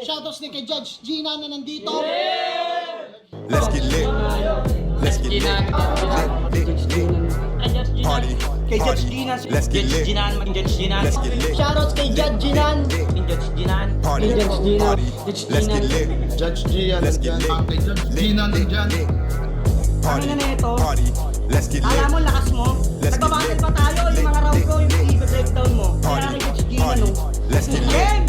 Shoutouts din kay Judge Gina na nandito. Let's get lit. Let's get lit. Party. Kay Judge Gina. Let's get lit. Let's get lit. Shoutouts kay Judge Ginan. Party. Party. Let's get lit. Judge Gian. Let's get lit. Judge Gina nandyan. Party. Ano na ito? Party. Let's get lit. Alam mo, lakas mo. Let's get Nagbabattle lit. pa tayo. Yung mga round ko, yung i-breakdown mo. Kaya Party. kay Judge Gina, Party. no? Let's get lit. Game!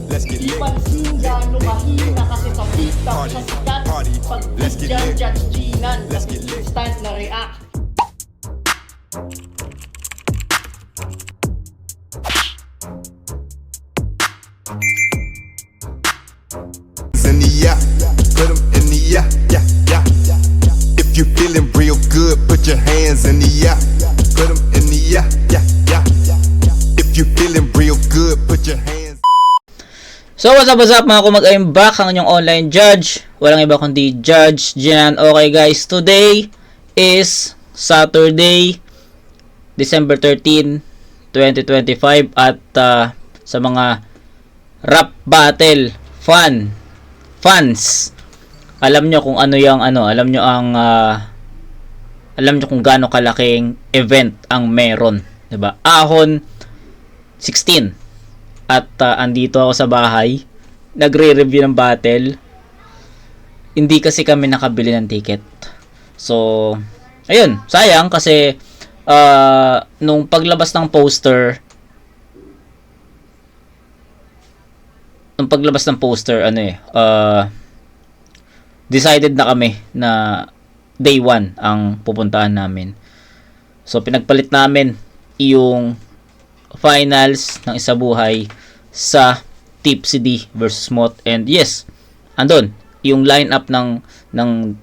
Let's get Di lit. pansin gano'ng mahina kasi sa TikTok Party. sa sikat. Party. Pag Let's get dyan, lit. Judge Ginan. Let's get lit. Instant na react. In the yeah, put 'em in the yeah, yeah, yeah. If you feeling real good, put your hands in the yeah. Put 'em in the yeah, yeah, yeah. If you feeling real good, put your hands. So what's up mga kumag, I'm back, ang inyong online judge. Walang iba kundi Judge Gian. Okay guys, today is Saturday, December 13, 2025. At sa mga rap battle fans, alam nyo kung ano yung alam nyo kung gaano kalaking event ang meron, 'di ba? Ahon 16. At andito ako sa bahay, nagre-review ng battle. Hindi kasi kami nakabili ng ticket. So, ayun, sayang kasi nung paglabas ng poster, decided na kami na day 1 ang pupuntahan namin. So, pinagpalit namin yung finals ng Isa Buhay sa Tipsy D versus Mot. And yes, andun yung lineup ng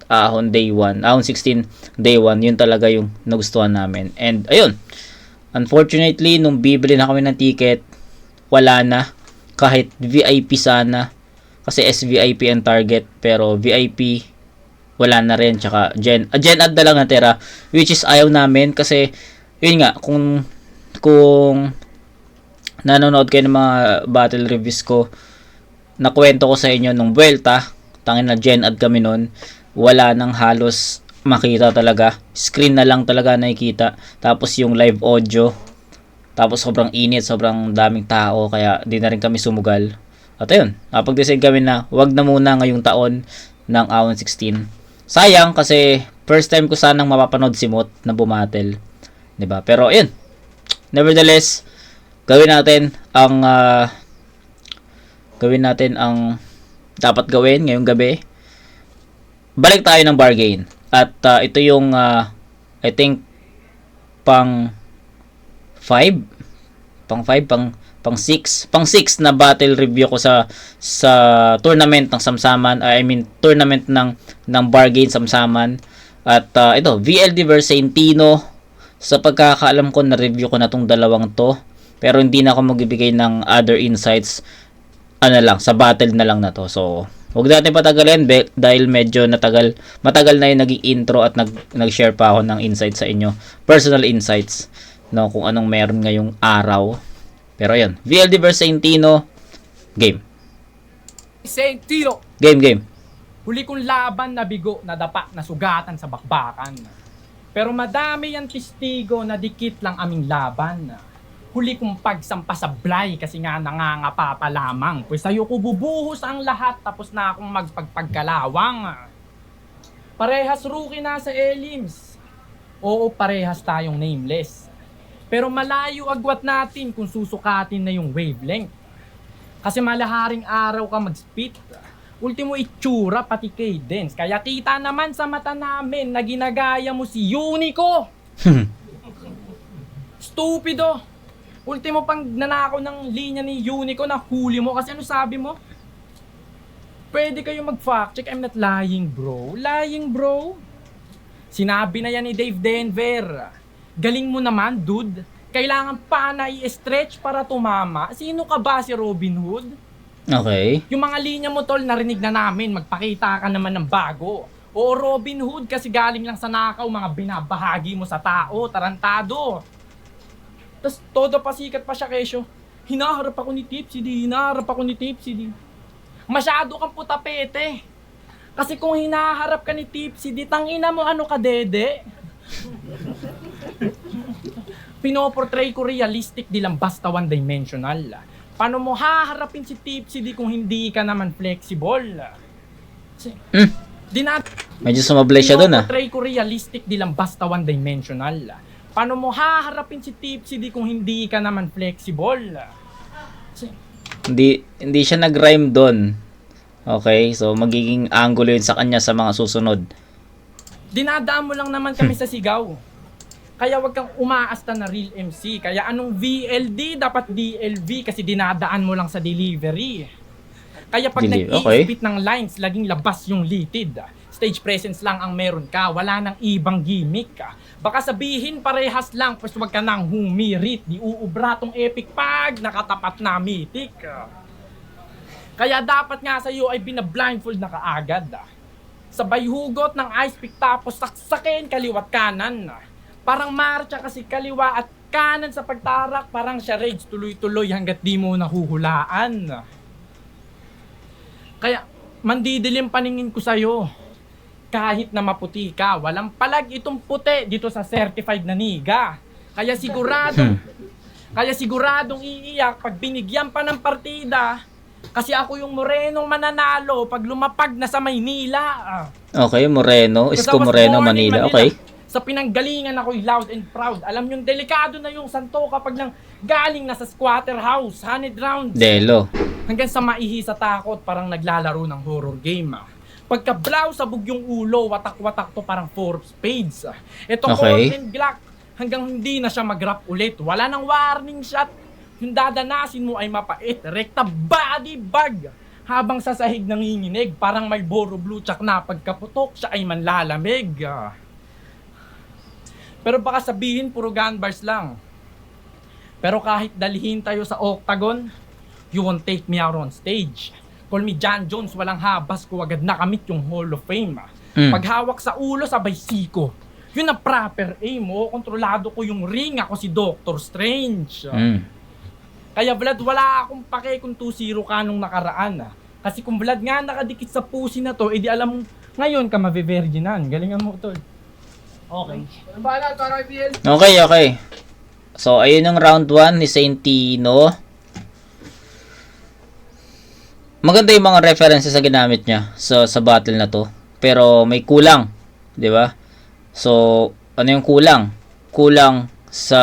Ahon day 1, Ahon 16 day 1, yun talaga yung nagustuhan namin. And ayun, unfortunately nung bibili na kami ng ticket, wala na. Kahit VIP sana, kasi SVIP ang target, pero VIP wala na rin. Tsaka Gen Ad na lang natira, which is ayaw namin kasi yun nga, kung nanonood kayo ng mga battle reviews ko, nakwento ko sa inyo nung Vuelta, tangin na Gen Ad kami nun, wala nang halos makita talaga, screen na lang talaga nakikita, tapos yung live audio, tapos sobrang init, sobrang daming tao, kaya di na rin kami sumugal. At ayun, napag-decide kami na wag na muna ngayong taon ng Ahon 16. Sayang kasi first time ko sanang mapapanood si Mot na bumatel, 'di ba? Pero ayun, nevertheless, gawin natin ang dapat gawin ngayong gabi. Balik tayo ng bargain. At ito yung I think pang 6 na battle review ko sa tournament ng Samsaman, tournament ng bargain Samsaman. At ito, VLD versus Saintino. Sa pagkakaalam ko, na-review ko na tong dalawang to, pero hindi na ako magbibigay ng other insights sa battle na lang na to. So huwag natin patagalin dahil medyo matagal na yung naging intro at nag-share pa ako ng insights sa inyo, personal insights, no, kung anong meron ngayong araw. Pero ayun, VLD versus Saintino, game. Game. Huli kong laban na bigo, na dapa, na sugatan sa bakbakan. Pero madami ang testigo na dikit lang aming laban. Huli kong pagsampasablay kasi nga nangangapa pa lamang. Pues sa'yo ko bubuhos ang lahat, tapos na akong magpagpagkalawang. Parehas rookie na sa Elims. Oo, parehas tayong nameless. Pero malayo agwat natin kung susukatin na yung wavelength. Kasi malaharing araw ka mag-spit. Ultimo itsura pati cadence. Kaya kita naman sa mata namin na ginagaya mo si Unico. Stupido. Ultimo pang nanakaw ng linya ni Unico na huli mo. Kasi ano sabi mo? Pwede kayo mag-fact check. I'm not lying, bro. Lying, bro? Sinabi na yan ni Dave Denver. Galing mo naman, dude. Kailangan pa na i-stretch para tumama. Sino ka ba, si Robin Hood? Okay. Yung mga linya mo, tol, narinig na namin. Magpakita ka naman ng bago. O Robin Hood kasi galing lang sa nakaw, mga binabahagi mo sa tao, tarantado. Tapos todo pasikat pa siya kesyo. Hinaharap ako ni Tipsy D. Masyado kang putapete. Kasi kung hinaharap ka ni Tipsy, di tangina mo ano ka, dede? Pinoportray ko realistic, di lang basta one-dimensional. Paano mo haharapin si Tipsy di kung hindi ka naman flexible? Medyo sumablay siya doon, ah. Pinoportray ko realistic, di lang basta one-dimensional. Paano mo haharapin si Tipsy di kung hindi ka naman flexible? Hindi siya nag-rhyme doon. Okay, so magiging angulo yun sa kanya sa mga susunod. Dinadaan mo lang naman kami sa sigaw. Kaya wag kang umaasta na real MC. Kaya anong VLD, dapat DLV kasi dinadaan mo lang sa delivery. Kaya pag nag-i-spit ng lines, laging labas yung litid. Stage presence lang ang meron ka, wala nang ibang gimmick. Baka sabihin parehas lang, pues wag ka nang humirit. Di uubra tong epic pag nakatapat na mythic. Kaya dapat nga sa'yo ay binablindfold na kaagad. Sabay hugot ng ice pick tapos saksakin kaliwat kanan. Parang marcha kasi kaliwa at kanan sa pagtarak. Parang charades tuloy-tuloy hanggat di mo nahuhulaan. Kaya mandidilim paningin ko sa'yo. Kahit na maputi ka, walang palag itong puti dito sa certified na niga. Kaya siguradong iiyak pag binigyan pa ng partida. Kasi ako yung Morenong mananalo pag lumapag na sa Maynila. Okay, Moreno. Isko Moreno, Manila. Okay. Sa pinanggalingan ako'y loud and proud. Alam yung delikado na yung santo kapag nang galing na sa squatter house. 100 rounds. Delo. Hanggang sa maihi sa takot, parang naglalaro ng horror game. Pagka-blow sabog yung ulo, watak-watak to parang 4 spades. Ito Okay. Golden Glock, hanggang hindi na siya mag-rap ulit. Wala nang warning shot. Yung dadanasin mo ay mapait, rekta body bag. Habang sa sahig nanginginig, parang may Marlboro Blue Chuck na pagkaputok, siya ay manlalamig. Pero baka sabihin puro gun bars lang. Pero kahit dalhin tayo sa octagon, you won't take me out on stage. Call me John Jones, walang habas ko agad nakamit yung Hall of Fame. Paghawak sa ulo, sabay siko. Yun ang proper aim mo. Kontrolado ko yung ring, ako si Doctor Strange. Kaya Vlad, wala akong pake kung 2-0 ka nung nakaraan. Kasi kung Vlad nga nakadikit sa pusi na to, edi alam mo, ngayon ka mabe-virginan. Galingan mo, tol. Okay. Okay. So, ayun yung round 1 ni Saint Tino. Maganda yung mga references na ginamit niya sa battle na to. Pero may kulang, 'di ba? So, ano yung kulang? Kulang sa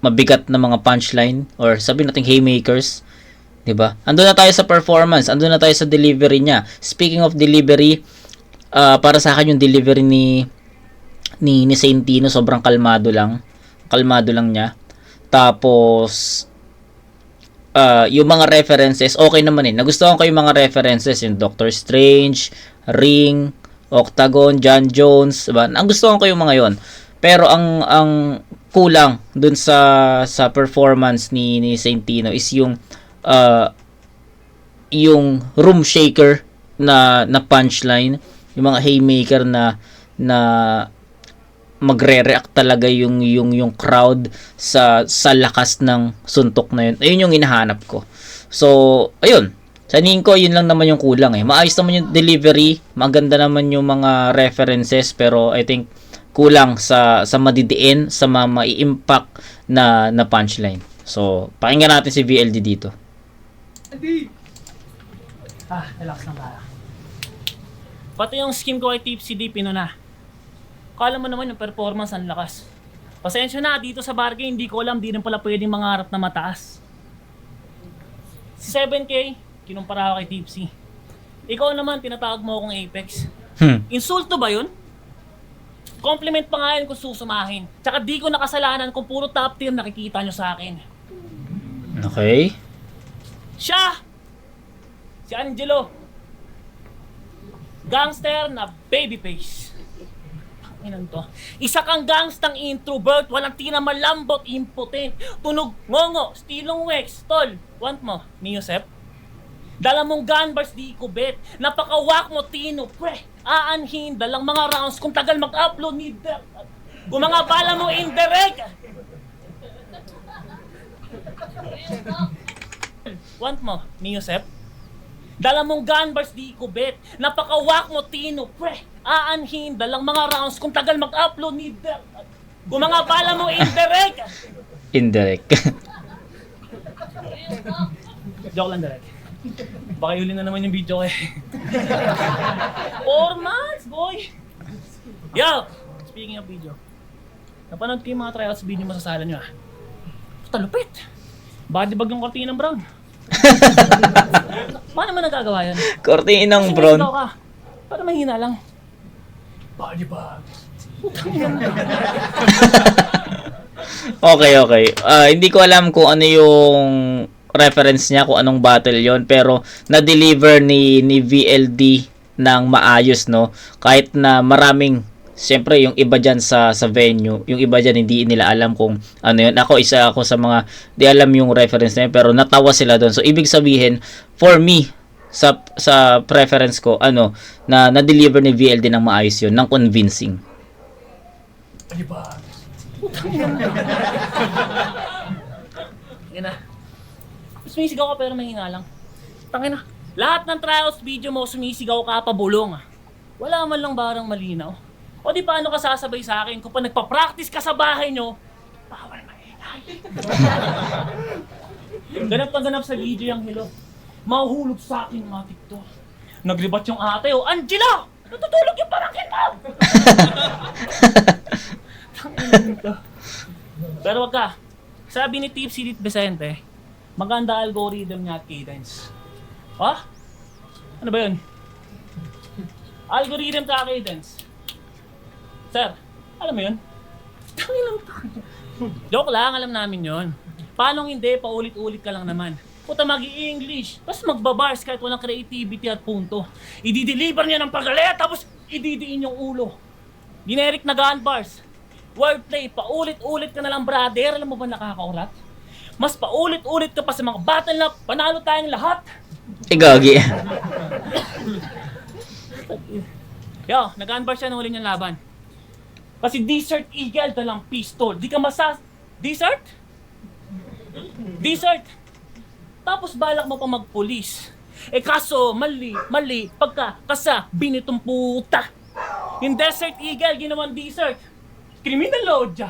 mabigat na mga punchline or sabihin natin haymakers, 'di ba? Andun na tayo sa performance, andun na tayo sa delivery niya. Speaking of delivery, para sa akin yung delivery ni Saint Tino sobrang kalmado lang niya. Tapos yung mga references okay naman eh. Nagustuhan ko yung mga references, yung Doctor Strange, Ring, Octagon, John Jones, diba? Ang gustuhan ko yung mga yon. Pero ang kulang dun sa performance ni Saint Tino is yung room shaker na punchline, yung mga haymaker na magre-react talaga yung crowd sa lakas ng suntok na yun. Ayun yung hinahanap ko. So, ayun. Sa tingin ko, yun lang naman yung kulang eh. Maayos naman yung delivery, maganda naman yung mga references, pero I think kulang sa madidiin, sa mai-impact na punchline. So, pakinggan natin si VLD dito. Relax lang tayo. Pati yung scheme ko kay Tipsy D, pino na. Kala mo naman yung performance ang lakas. Pasensya na, dito sa bargain, hindi ko alam, di rin pala pwedeng mangarap na mataas. Si 7K, kinumpara ko kay Tipsy. Ikaw naman, tinatawag mo akong Apex. Insulto ba yun? Compliment pa nga yun kung susumahin. Tsaka di ko nakasalanan kung puro top tier nakikita nyo sa akin. Okay. Siya! Si Angelo. Gangster na babyface. Inan to. Isa kang gangstang introvert, walang tinamalambot, impotent, tunog ngongo, stilong Wex, tol. Want mo, ni Josep? Dala mong gun bars di ko bet. Napakawak mo, Tino, pre. Aanhin, dalang mga rounds kung tagal mag-upload ni Kung mga bala mo indirect. Want mo, ni Yosep? Dala mong gun bars di ko bet. Napakawak mo, Tino, pre. Aanhin, dalang mga rounds kung tagal mag-upload ni kung mga bala mo indirect. Indirect. Joke lang, direct. Baka huli na naman yung video ko eh. 4 months, boy! Yo! Speaking of video, napanood ko yung mga tryouts video mo sa sala nyo ah. Talupit! Body bag yung kortina ng brown. Paano mo nagagawa yan? Kortinang Sumisigaw brown. ka. Para mahina lang. Body bag. Okay, okay. Hindi ko alam kung ano yung reference niya, kung anong battle yon, pero na-deliver ni VLD ng maayos, no? Kahit na maraming, siyempre yung iba dyan sa venue, yung iba dyan hindi nila alam kung ano yun. Isa ako sa mga di alam yung reference na yun, pero natawa sila doon. So ibig sabihin, for me, sa preference ko, na na-deliver ni VLD ng maayos yun, ng convincing. Yan na. Sumisigaw ka pero mahina lang. Tangina. Lahat ng trials video mo sumisigaw ka pabulong. Wala man lang barang malinaw. O di paano ka sasabay sa akin kung pa nagpa-practice ka sa bahay nyo, bawal maingay. Ganap na ganap sa video yung hilo. Mahuhulog sa akin mga TikTok. Naglibat yung ate, Angela! Natutulog yung parakin mo! Pero wag ka. Sabi ni Tipsy Vicente, maganda algorithm niya at cadence. Ha? Ano ba yun? Algorithm ka cadence. Sir, alam mo yun? Joke lang, alam namin yun. Paano hindi, paulit-ulit ka lang naman. Puta mag-i-English, tapos magbabars kahit walang creativity at punto. I-deliver niya ng pagalit, tapos ididiin yung ulo. Generic na gun bars. Wordplay, paulit-ulit ka na lang, brother. Alam mo ba nakakaurat? Mas paulit-ulit ka pa sa mga battle na panalo tayong lahat. Gagi. Yo, nag-gun bars siya nung huli niyang laban. Kasi Desert Eagle dalang pistol. Di ka Desert? Desert! Tapos balak mo pa magpulis. Kaso, mali, pagka binitong puta. Yung Desert Eagle, ginawang Desert. Criminal Lodja.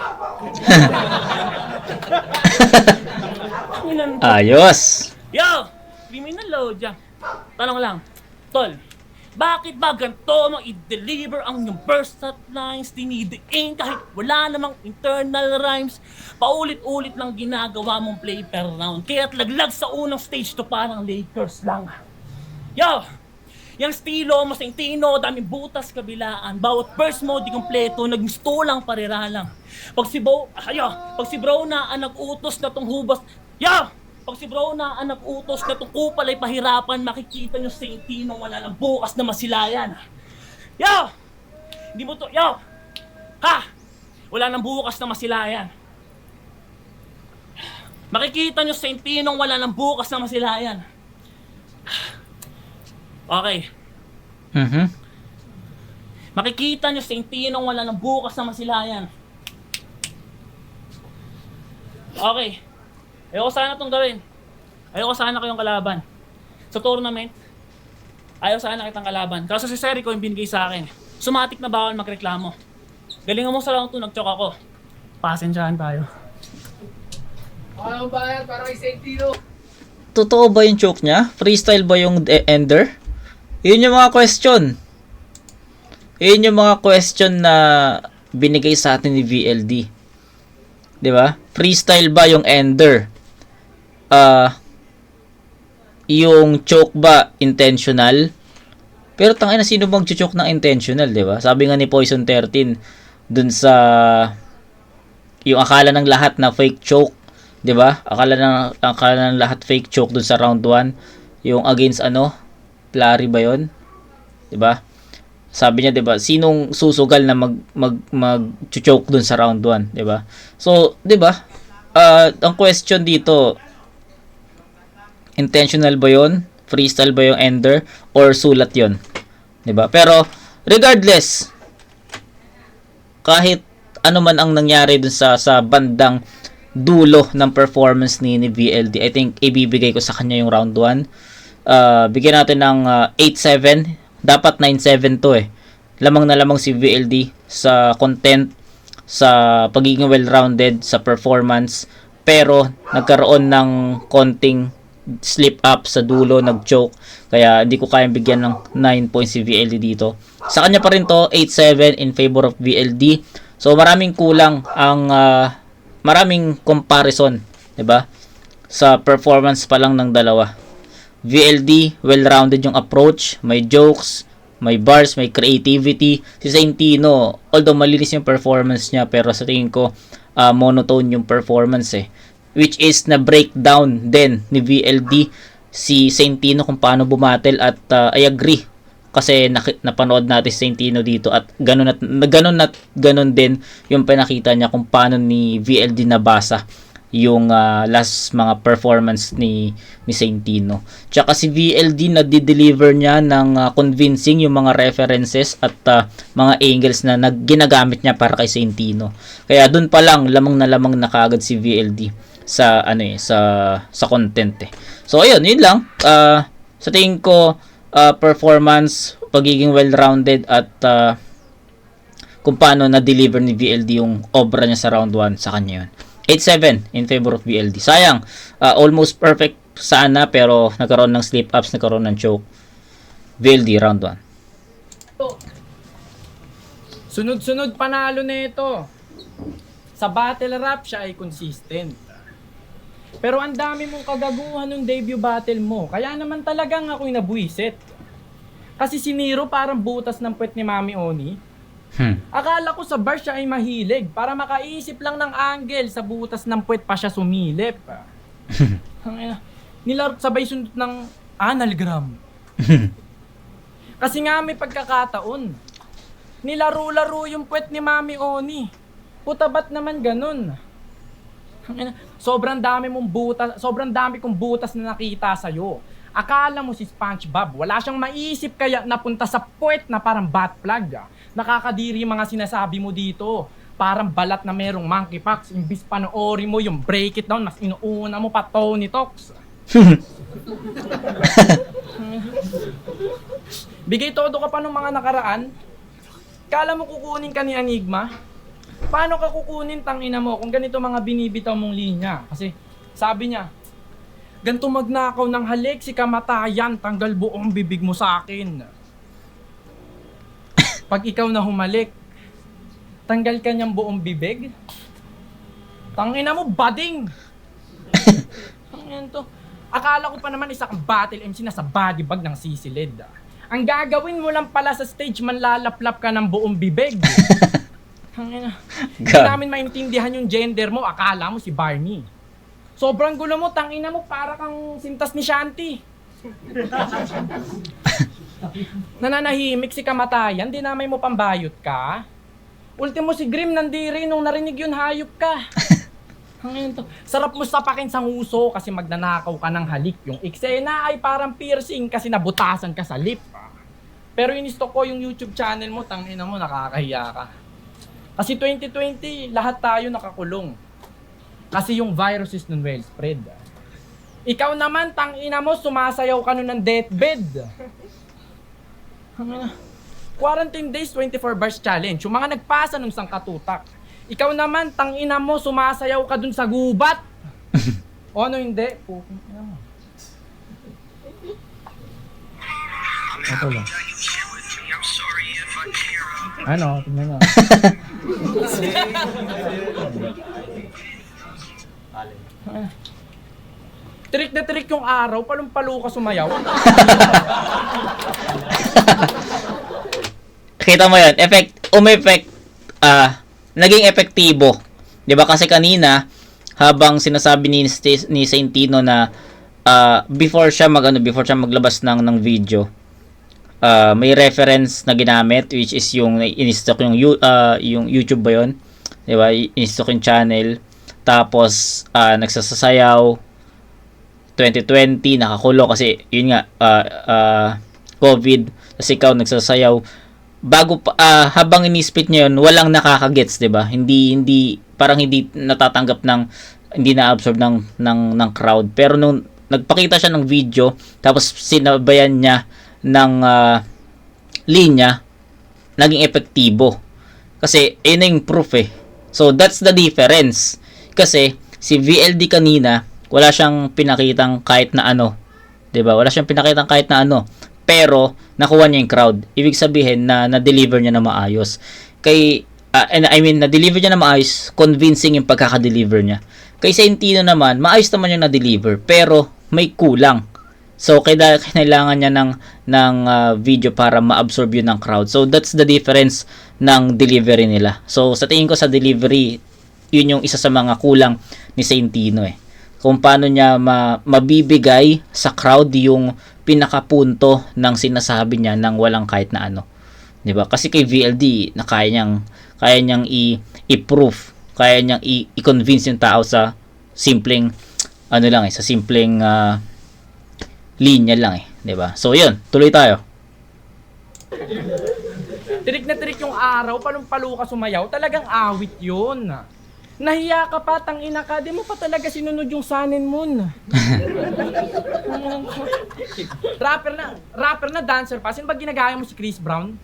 Ayos. Yo! Criminal Lodja. Tanong lang, tol, bakit ba ganito mo i-deliver ang yung burst at lines, dinidiin kahit wala namang internal rhymes, paulit-ulit lang ginagawa mong play per round, kaya't laglag sa unang stage to parang Lakers lang. Yo! Yung estilo mo sa Intino, daming butas kabilaan, bawat burst mo di kompleto, nagmisto lang parira lang. Pag si bro na ang nag-utos na tong hubas, pag si bro na ang nag-utos na tong kupal ay pahirapan, makikita nyo sa Intino wala ng bukas na masilayan. Hindi mo to, wala ng bukas na masilayan. Makikita nyo sa Intinong wala ng bukas na masilayan. Okay. Makikita nyo sa Intinong wala ng bukas na masilayan. Okay. Ayoko sana itong gawin. Ayoko sana kayong kalaban. Sa tournament, ayaw sana kitang kalaban. Kaso si Serico yung binigay sa akin. Sumatik na bawal magreklamo. Galingan mo sa lang ito, nag-choke ako. Pasensyahan tayo. Ano ba yan? Parang isang tiro. Totoo ba yung choke niya? Freestyle ba yung ender? Yun yung mga question. Yun yung mga question na binigay sa atin ni VLD. 'Di ba? Freestyle ba yung ender? Yung choke ba intentional? Pero tangina, sino bang choke ng intentional, 'di ba? Sabi nga ni Poison 13 dun sa yung akala ng lahat na fake choke, 'di ba? Akala ng lahat fake choke dun sa round 1, yung against Plari ba 'yon? 'Di ba? Sabi niya, 'di ba, sinong susugal na mag-choke dun sa round 1, 'di ba? So, 'di ba? Ang question dito, intentional ba 'yon? Freestyle ba yung ender or sulat 'yon? 'Di ba? Pero regardless, kahit ano man ang nangyari dun sa bandang dulo ng performance ni VLD. I think ibibigay ko sa kanya yung round 1. Bigyan natin ng 8-7. Dapat 9-7 to eh. Lamang na lamang si VLD sa content, sa pagiging well-rounded, sa performance. Pero nagkaroon ng konting slip up sa dulo, nag-choke. Kaya hindi ko kayang bigyan ng 9 points si VLD dito. Sa kanya pa rin to, 8-7 in favor of VLD. So maraming kulang ang maraming comparison, 'di ba? Sa performance pa lang ng dalawa. VLD, well-rounded yung approach, may jokes, may bars, may creativity. Si Saintino, although malinis yung performance niya, pero sa tingin ko monotone yung performance eh. Which is na breakdown din ni VLD si Saintino kung paano bumatel, at I agree kasi napanood natin si Saintino dito at ganun din yung pinakita niya kung paano ni VLD nabasa yung last mga performance ni Saintino. Tsaka si VLD nadi-deliver niya ng convincing yung mga references at mga angles na ginagamit niya para kay Saintino. Kaya dun pa lang lamang na kaagad si VLD sa sa content eh. So ayun, yun lang. Sa tingin ko performance, pagiging well-rounded at kung paano na-deliver ni VLD yung obra niya sa round 1, sa kanya yun. 8-7 in favor of VLD. Sayang, almost perfect sana pero nagkaroon ng slip-ups, nagkaroon ng choke. VLD, round 1. Sunod-sunod panalo na ito. Sa battle rap siya ay consistent. Pero ang dami mong kagaguhan ng debut battle mo. Kaya naman talagang ako'y nabuisit. Kasi si Nero parang butas ng puwet ni Mami Oni. Akala ko sa bar siya ay mahilig. Para makaisip lang ng angle sa butas ng puwet pa siya sumilip. Sabay sundot ng analgram. Kasi nga may pagkakataon. Nilaro-laro yung puwet ni Mami Oni. Puta ba't naman ganun? Sobrang dami kong butas na nakita sa'yo. Akala mo si SpongeBob, wala siyang maisip kaya napunta sa puwet na parang bat plug. Nakakadiri mga sinasabi mo dito. Parang balat na merong monkeypox. Imbis panoorin mo yung break it down, mas inuuna mo pa Tony Talks. Bigay todo ka pa ng mga nakaraan. Kala mo kukunin ka ni Enigma? Paano ka kukunin, tangina mo, kung ganito mga binibitaw mong linya? Kasi sabi niya, ganito magnakaw ng halik, si kamatayan, tanggal buong bibig mo sa akin. Pag ikaw na humalik, tanggal ka niyang buong bibig? Tangina mo, bading! Tangina to. Akala ko pa naman isa kang battle MC na sa body bag ng sisilid. Ang gagawin mo lang pala sa stage, manlalaplap ka ng buong bibig. Tangina. Hindi namin maintindihan yung gender mo, akala mo si Barney. Sobrang gulo mo, tangina mo, para kang sintas ni Shanti. Nananahimik si kamatayan, dinamay mo pambayot ka. Ultimo si Grim nandiri nung narinig yun, hayop ka. Sarap mo sapakin sa nguso kasi magnanakaw ka ng halik. Yung eksena ay parang piercing kasi nabutasan ka sa lip. Pero inistok ko yung YouTube channel mo, tangina mo, nakakahiya ka. Kasi 2020, lahat tayo nakakulong. Kasi yung virus is nun well spread. Ikaw naman, tangina mo, sumasayaw ka nun ng deathbed. Quarantine days, 24 bars challenge. Yung mga nagpasa nung sangkatutak. Ikaw naman, tangina mo, sumasayaw ka dun sa gubat. O ano hindi? Pukina mo. Ito lang. Ano? Tingnan mo. Trick na trick yung araw, palong-palo ka sumayaw. Kita mo yun, naging epektibo. 'Di ba kasi kanina habang sinasabi ni Saintino na before siya maglabas ng video, may reference na ginamit which is yung in-stock yung YouTube ba 'yon? 'Di ba? In-stock yung channel. Tapos nagsasayaw 2020 nakakulong kasi yun nga COVID, kasi ikaw nagsasayaw bago habang ini-spit niya yun, walang nakakagets, 'di ba? Hindi parang hindi natatanggap ng hindi na-absorb ng crowd. Pero nung nagpakita siya ng video, tapos sinabayan niya ng linya, naging epektibo. Kasi, yun na yung proof eh. So, that's the difference. Kasi, si VLD kanina, wala siyang pinakitang kahit na ano. 'Di ba? Wala siyang pinakitang kahit na ano. Pero, nakuha niya yung crowd. Ibig sabihin na na-deliver niya na maayos. Na-deliver niya na maayos, convincing yung pagkaka-deliver niya. Kay Sentino naman, maayos naman yung na-deliver, pero may kulang. So, kailangan niya ng video para ma-absorb yun ng crowd. So, that's the difference ng delivery nila. So, sa tingin ko sa delivery, yun yung isa sa mga kulang ni Sentino eh. Kung paano niya mabibigay sa crowd yung pinakapunto ng sinasabi niya ng walang kahit na ano. 'Di ba? Kasi kay VLD na kaya niyang i-proof, kaya niyang i-convince yung tao sa simpleng sa simpleng linya lang eh, 'di ba? So 'yun, tuloy tayo. Tirik na tirik yung araw, palong-palo ka sumayaw, talagang awit yun. Nahiya ka pa, tangina ka, di mo pa talaga sinunod yung Sun and Moon. rapper na, dancer pa. Sino ba ginagaya mo si Chris Brown?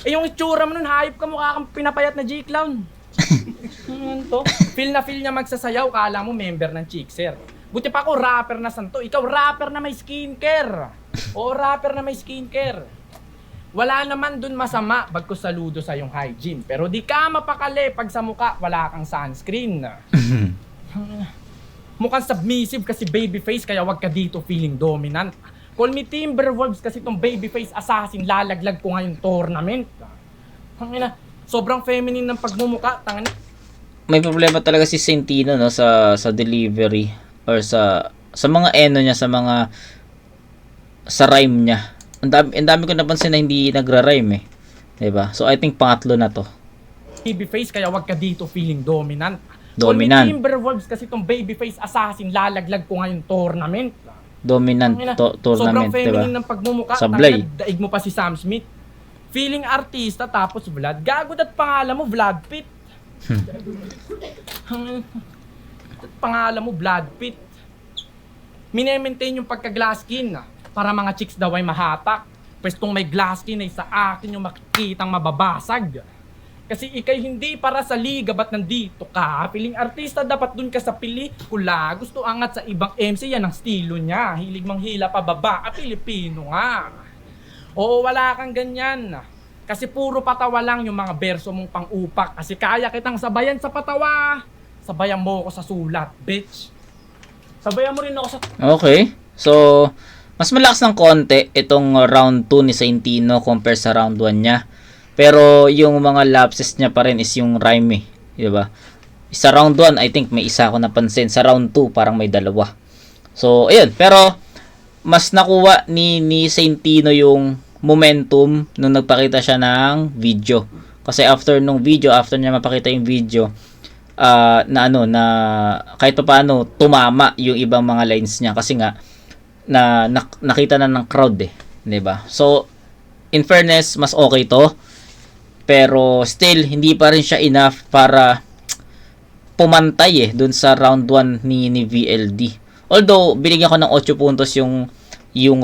Eh yung itsura mo nun, hayop ka, mukha kang pinapayat na G-Clown. Feel niya magsasayaw, kala mo member ng Chickser. Buti pa ako, rapper na santo. Ikaw, rapper na may skincare. O rapper na may skincare. Wala naman dun masama, bagkus saludo sa yung hygiene. Pero di ka mapakali pag sa mukha wala kang sunscreen. Mukhang submissive kasi babyface, kaya wag ka dito feeling dominant. Call me Timberwolves kasi tong babyface assassin, lalaglag ko ngayong tournament. Sobrang feminine ng pagmumuka, tangina. May problema talaga si Sentino no sa delivery or sa mga niya, sa rhyme niya. Ang dami ko napansin na hindi nagra-rhyme eh. 'Di ba? So I think pangatlo na to. Babyface, kaya wag ka dito feeling dominant. Dominant. Call me Timberwolves kasi tong babyface assassin, lalaglag ko ngayong tournament. Dominant tournament, sobrang 'di ba? feminine ng pagmumukha. Sablay. Daig mo pa si Sam Smith. Feeling artista tapos Vlad. Gagod at pangalan mo Vlad Pitt. Pangalan mo Vlad Pitt. Mine-maintain yung pagka-glass skin para mga chicks daw ay mahatak. Pwes kung may glass skin ay sa akin yung makikitang mababasag. Kasi ikay hindi para sa liga, ba't nandito ka? Piling artista, dapat dun ka sa pelikula. Gusto angat sa ibang MC, yan ang estilo niya. Hilig manghila pababa, Pilipino nga. Oo, wala kang ganyan. Kasi puro patawa lang yung mga berso mong pang-upak. Kasi kaya kitang sabayan sa patawa. Sabayan mo ako sa sulat, bitch. Sabayan mo rin ako sa... Okay. So, mas malakas ng konti itong round 2 ni Sentino compare sa round 1 niya. Pero yung mga lapses niya pa rin is yung rhyme eh. Diba? Sa round 1, I think may isa ako napansin. Sa round 2, parang may dalawa. So, ayun. Pero, mas nakuha ni Sentino yung momentum nung nagpakita siya ng video. Kasi after niya mapakita yung video, na kahit pa paano tumama yung ibang mga lines niya. Kasi nga, nakita na ng crowd eh. Diba? So, in fairness, mas okay to. Pero still, hindi pa rin siya enough para pumantay dun sa round 1 ni VLD. Although, binigyan ko ng 8 puntos yung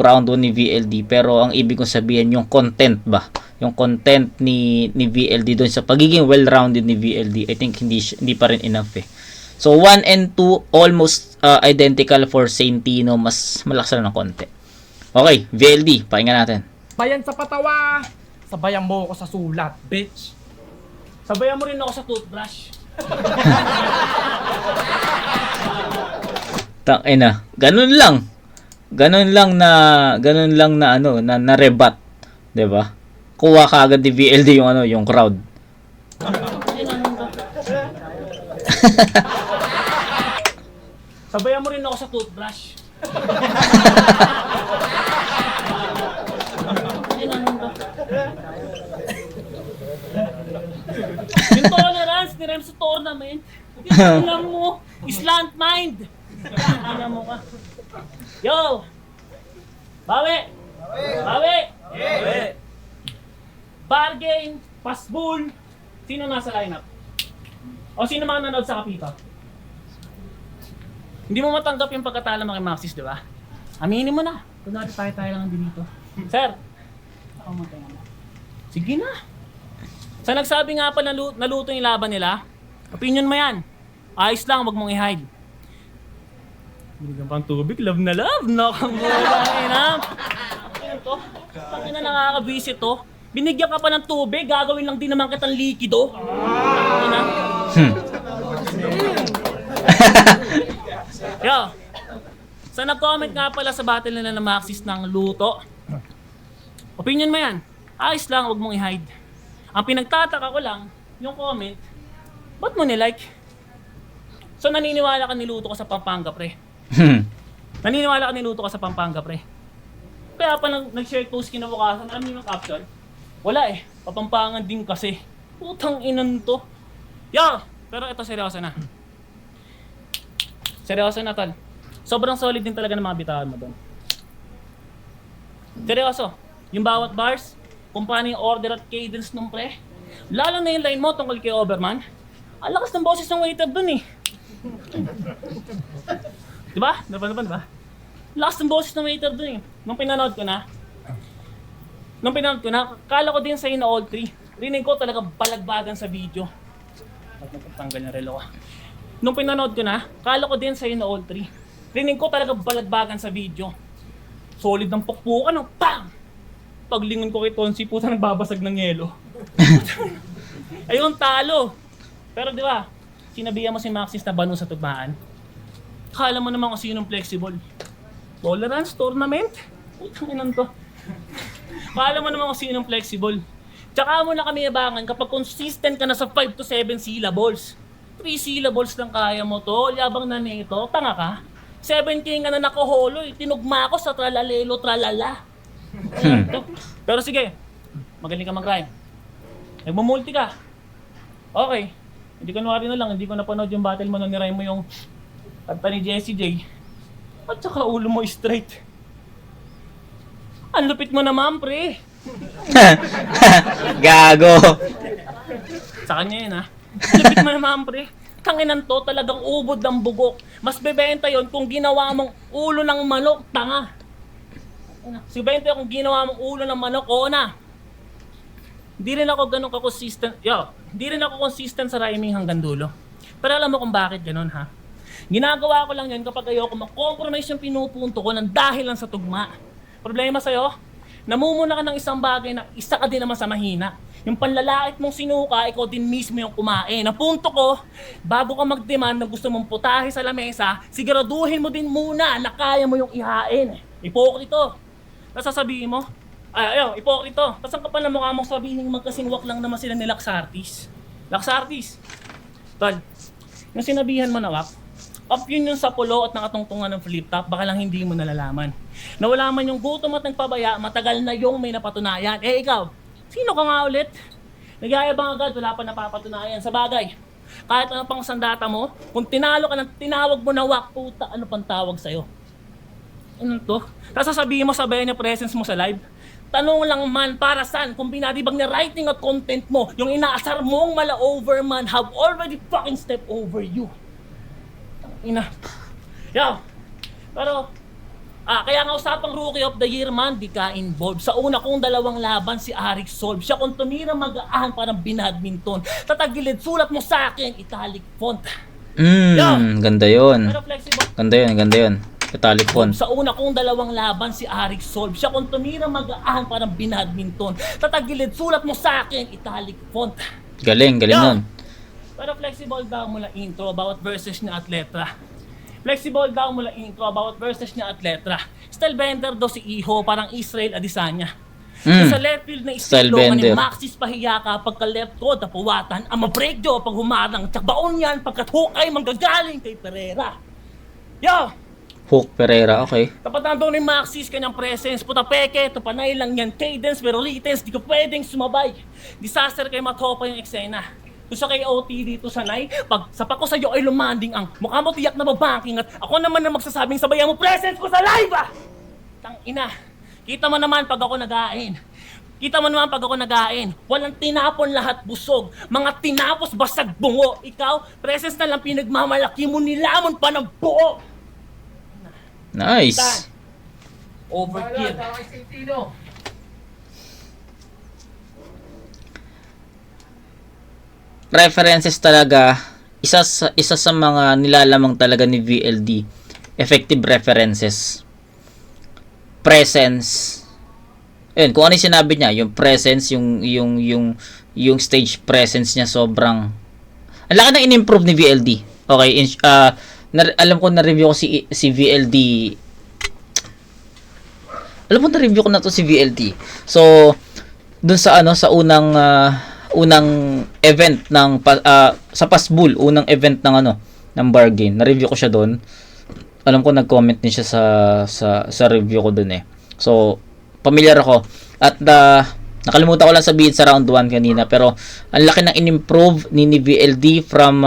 round 1 ni VLD. Pero ang ibig kong sabihin, yung content ba? Yung content ni VLD dun sa pagiging well-rounded ni VLD, I think hindi pa rin enough eh. So, 1 and 2, almost identical for Sentino. Mas malakas na ng konti. Okay, VLD, pakinggan natin. Bayan sa patawa. Sabayan mo ako sa sulat, bitch. Sabayan mo rin ako sa toothbrush. Tangina, ganun lang na na-rebut, 'di ba? Kuha kaagad ni VLD yung crowd. Sabayan mo rin ako sa toothbrush. Yung tolerance ni Rem sa tournament, yung lang mo, slant mind. Tingnan mo ka. Yo! Bawi! Bargain, passbull. Sino nasa lineup? O sino mga nanood sa Kapita? Hindi mo matanggap yung pagkatalo mo kay Maxis, di ba? Aminin mo na. Kunwari tayo lang dito. Sir, ako magkaya mo. Sige na. Sa nagsabi nga pa naluto yung laban nila, opinion mo yan. Ayos lang, wag mong i-hide. Binigyan pang tubig, love na love. Nakamulay na. Ano to? Pangina nakakabisit to. Binigyan ka pa ng tubig, gagawin lang din naman kitang likido. Ano? Yo, sa nag-comment nga pala sa battle nila ng Maxis ng luto, opinion mo yan. Ayos lang, wag mong i-hide. Ang pinagtataka ko lang, yung comment, ba't mo nilike? So naniniwala ka niluto ko sa Pampanga, pre. Naniniwala ka niluto ka sa Pampanga, pre. Kaya pa nag-share post kinabukasan, alam niyo yung caption? Wala eh, Papampangan din kasi. Putang inan to. Yo! Pero ito seryoso na. Seryoso na, tol. Sobrang solid din talaga ng mga bitawan mo doon. Seryoso. Yung bawat bars, kung paano yung order at cadence nung pre. Lalo na yung line mo tungkol kay Overman. Ang lakas ng boses ng waiter doon eh. Diba? Diba? Lakas ng boses ng waiter doon eh. Nung pinanood ko na, kala ko din sa'yo na all three. Rinig ko talaga balagbagan sa video. Tanggal na relo ko. Nung pinanood ko na, kala ko din sa'yo na all three. Rinig ko talaga balagbagan sa video. Solid ng pukpukan, no? Pam! Paglingon ko kay Tonsi, puta nagbabasag ng yelo. Ayun, talo. Pero di ba, sinabihan mo si Maxis na banu sa tugmaan. Kala mo naman kung sinong flexible. Tolerance, tournament. Putang inan to. Kala mo naman kung sinong flexible. Tsaka mo na kami yabangan kapag consistent ka na sa 5 to 7 syllables. 3 syllables lang kaya mo to, yabang na nito, tanga ka. 7K nga na nakuholo, tinugma ko sa tralalelo tralala. Pero sige, magaling ka mag-rhyme. Nagmumulti ka. Okay. Hindi ko na lang, hindi ko napanood yung battle mo nung nirhyme mo yung kanta ni Jessie J. At saka ulo mo straight. Ang lupit mo naman, pre. Gago. Sa kanya yun, ha? Ang lupit mo naman, pre. Tanginan to, talagang ubod ng bugok. Mas bebenta yon kung ginawa mong ulo ng manok, tanga. Si Bente, kung ginawa mong ulo ng manok, oo na. Hindi rin ako ganun ka-consistent. Hindi rin ako consistent sa rhyming hanggang dulo. Pero alam mo kung bakit ganun, ha? Ginagawa ko lang yan kapag ayoko mag-compromise yung pinupunto ko ng dahil lang sa tugma. Problema sa'yo, namumuna ka ng isang bagay na isa ka din naman sa mahina. Yung panlalait mong sinuka, ikaw din mismo yung kumain. Ang punto ko, bago ka mag-demand na gusto mong putahe sa lamesa, siguraduhin mo din muna na kaya mo yung ihain. Ipokrito. Tapos sasabihin mo, ipokrito. Tapos ang kapal na mukha mong sabihin magkasingwak lang naman sila ni Laxartis. Laxartis. Tol, yung sinabihan mo na wak, up yun yung sa pulo at nakatungtungan ng flip top, baka lang hindi mo nalalaman. Nawala man yung gutom at nagpabaya, matagal na yung may napatunayan. Eh ikaw, sino ka nga ulit? Nagyayabang agad, wala pa napapatunayan. Sa bagay, kahit ano pang sandata mo, kung tinalo ka ng tinawag mo na wak, puta, ano pang tawag sa'yo? Ano to? Tapos sasabihin mo sabayan yung presence mo sa live, tanong lang man para saan kung binadibag na writing at content mo, yung inaasar mong mala-over man have already fucking stepped over you. Ina. Pero, kaya nga usapang Rookie of the Year man, di ka involved. Sa una kong dalawang laban, si Arik Solve. Siya kung tumira mag-aan parang binadminton. Tatagilid, sulat mo sa akin, italic font. Ganda yun. Pero flexible. Ganda yun. Italic font. Sa una kong dalawang laban, si Arik Solve. Siya kung tumira mag-aan parang binadminton. Tatagilid, sulat mo sa akin, italic font. Galing nun. Pero flexible daw mula intro about verses niya at letra. Flexible daw mula intro about verses niya at letra. Style bender daw si Iho, parang Israel Adesanya. Sa left field na estilo ni Maxis pahiya ka pagka left ko tapuwatan, ang ma-break do pag humarang, tsak baon yan pagkat hukay manggagaling kay Pereira. Hook Pereira, okay. Tapat na doon ni Maxis kanyang presence, puta peke, tupanay lang yan cadence pero retence, di ka pwedeng sumabay. Disaster kay Matopa yung eksena. Gusto kay OT dito sanay, pag sapak ko sa'yo ay lumanding ang mukha mo tiyak na babanking at ako naman na magsasabing sabayan mo presence ko sa live Tang ina, kita mo naman pag ako nag-ain. Walang tinapon lahat busog. Mga tinapos basag bungo. Ikaw, presence na lang pinagmamalaki mo nilamon pa ng buo. Nice. Overkill. Para kay St. Tino. References talaga, isa sa mga nilalamang talaga ni VLD. Effective references. Presence. Ayun, kung ano yung sinabi niya, yung presence, yung stage presence niya sobrang ang laki ng in-improve ni VLD. Okay, alam ko na-review ko si VLD. Alam mo na-review ko na to si VLD. So, dun sa sa unang event ng sa Pasbul, unang event ng ng bargain. Na-review ko siya doon. Alam ko nag-comment din siya sa review ko doon eh. So, familiar ako. At nakalimutan ko lang sabihin sa round 1 kanina, pero ang laki ng in-improve ni VLD from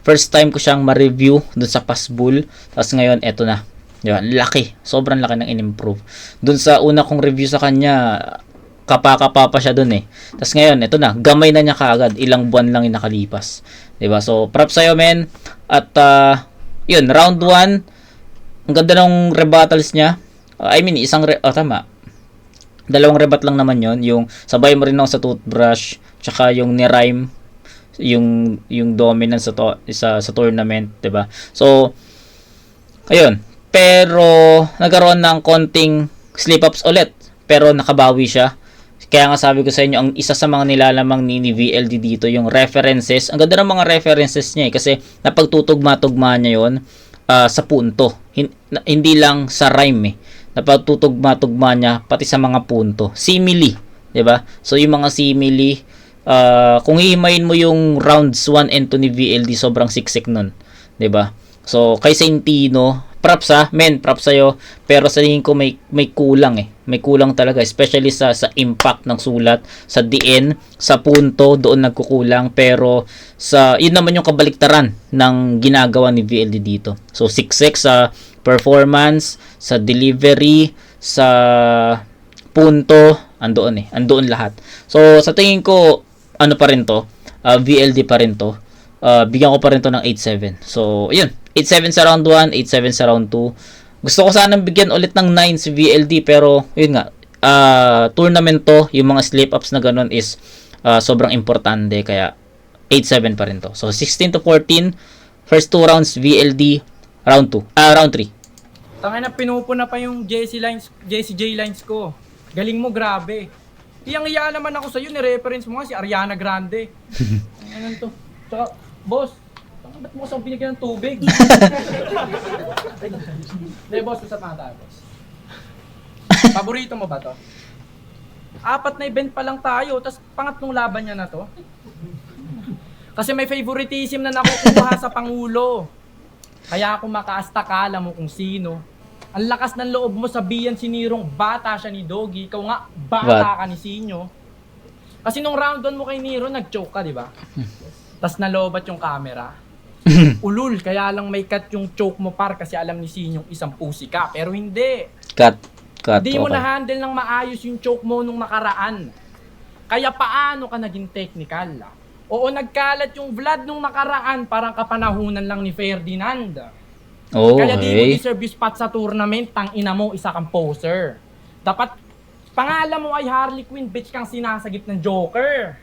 first time ko siyang ma-review doon sa Pasbul. Tapos ngayon eto na. Yan, laki. Sobrang laki ng in-improve. Doon sa una kong review sa kanya, kapa pa siya doon eh. Tapos ngayon, eto na, gamay na niya kaagad. Ilang buwan lang yung nakalipas. 'Di ba? So, props sa'yo, men. At yun, round 1, ang ganda ng rebuttals niya. I mean, tama. Dalawang rebat lang naman yon, yung sabay mo rin ako sa toothbrush, tsaka yung ni-rhyme, yung dominance sa tournament, 'di ba? So, ayun. Pero nagkaroon ng konting slip-ups ulit, pero nakabawi siya. Kaya nga sabi ko sa inyo, ang isa sa mga nilalamang ni VLD dito, yung references. Ang ganda ng mga references niya eh, kasi napagtutugma-tugma niya yon sa punto. Hindi lang sa rhyme eh. Napagtutugma-tugma niya pati sa mga punto. Simile, 'di ba? So yung mga simile, kung hihimayin mo yung rounds 1 and 2 ni VLD, sobrang siksik nun, 'di ba? So kay St. Tino, props props sa'yo, pero sa tingin ko may kulang eh. May kulang talaga, especially sa impact ng sulat, sa DN, sa punto, doon nagkukulang, pero yun naman yung kabaliktaran ng ginagawa ni VLD dito. So siksik sa performance, sa delivery, sa punto, andoon lahat. So sa tingin ko, pa rin to, VLD pa rin to. Bigyan ko pa rin to ng 8-7. So yun, 8-7 sa round 1, 8-7 sa round 2. Gusto ko sanang bigyan ulit ng 9 si VLD, pero yun nga, tournament to, yung mga slip-ups na ganun is sobrang importante, kaya 8-7 pa rin to. So 16-14, first 2 rounds VLD, round 3. Tangina, pinupuna pa yung JCJ lines ko. Galing mo, grabe. Iyang-iya naman ako sa'yo, ni-reference mo nga si Ariana Grande. Ano to? Tsaka, boss, ba't mo kasang binigyan ng tubig? Hindi, boss, usap nga tayo, boss. Paborito mo ba to? 4 na event pa lang tayo, tapos pangatlong laban niya na to. Kasi may favoritism na nakukuha sa Pangulo. Kaya kung makaasta ka, alam mo kung sino. Ang lakas ng loob mo sabihan si Nirong bata siya ni Doggy, ikaw nga bata ka ni Sinyo. Kasi nung round 1 mo kay Niro, nag-choke ka, di ba? Tapos nalobat yung camera. Ulul, kaya lang may cut yung choke mo par kasi alam ni Sinyong isang pusi ka. Pero hindi. Cut. Hindi mo Okay. na-handle ng maayos yung choke mo nung nakaraan. Kaya paano ka naging technical? Oo, nagkalat yung Vlad nung nakaraan, parang kapanahunan lang ni Ferdinand. Kaya di mo Okay. deserve yung spot sa tournament, tang ina mo, isa kang poser. Dapat, pangalan mo ay Harley Quinn, bitch kang sinasagip ng Joker.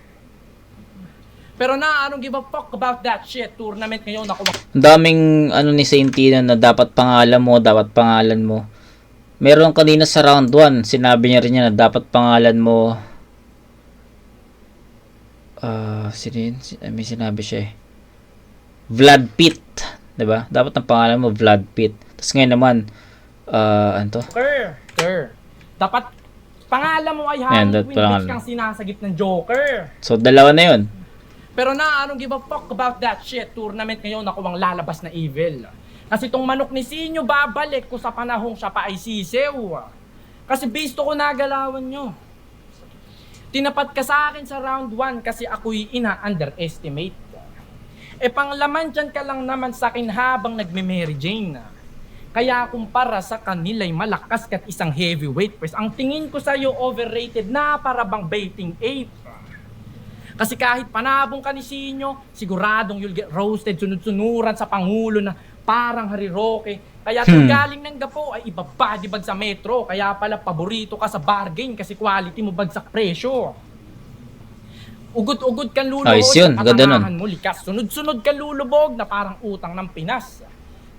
Pero I don't give a fuck about that shit. Tournament ngayon, ako. Ang daming ni St. Tino na dapat pangalan mo. Meron kanina sa round 1, sinabi niya rin niya na dapat pangalan mo. May sinabi siya eh. Vlad Pitt, 'di ba? Dapat ang pangalan mo Vlad Pitt. Tapos ngayon naman ano to? Joker. Dapat pangalan mo ay Ayan, Harley that Quinn, bitch kang sinasagip ng Joker. So dalawa na 'yon. Pero I don't give a fuck about that shit. Tournament ngayon, ako ang lalabas na evil. Kasi itong manok ni Sinyo, babalik ko sa panahong siya pa ay sisew. Kasi bisto ko nagalawan nyo. Tinapat ka sa akin sa round 1 kasi ako'y ina-underestimate. Panglaman dyan ka lang naman sa akin habang nagme-Mary Jane. Kaya kumpara sa kanila'y malakas kat isang heavyweight. Pues ang tingin ko sa'yo overrated na para bang baiting ape. Kasi kahit panabong ka ni Sinyo, siguradong you'll get roasted, sunod-sunuran sa Pangulo na parang Harry Roque. Kaya kung galing ng Gapo ay ibaba di bag sa metro. Kaya pala paborito ka sa bargain kasi quality mo bagsak presyo. Ugod-ugod kang lulubog Ayos yun, at ganda nun. atangahan mo likas. Sunod-sunod kang lulubog na parang utang ng Pinas.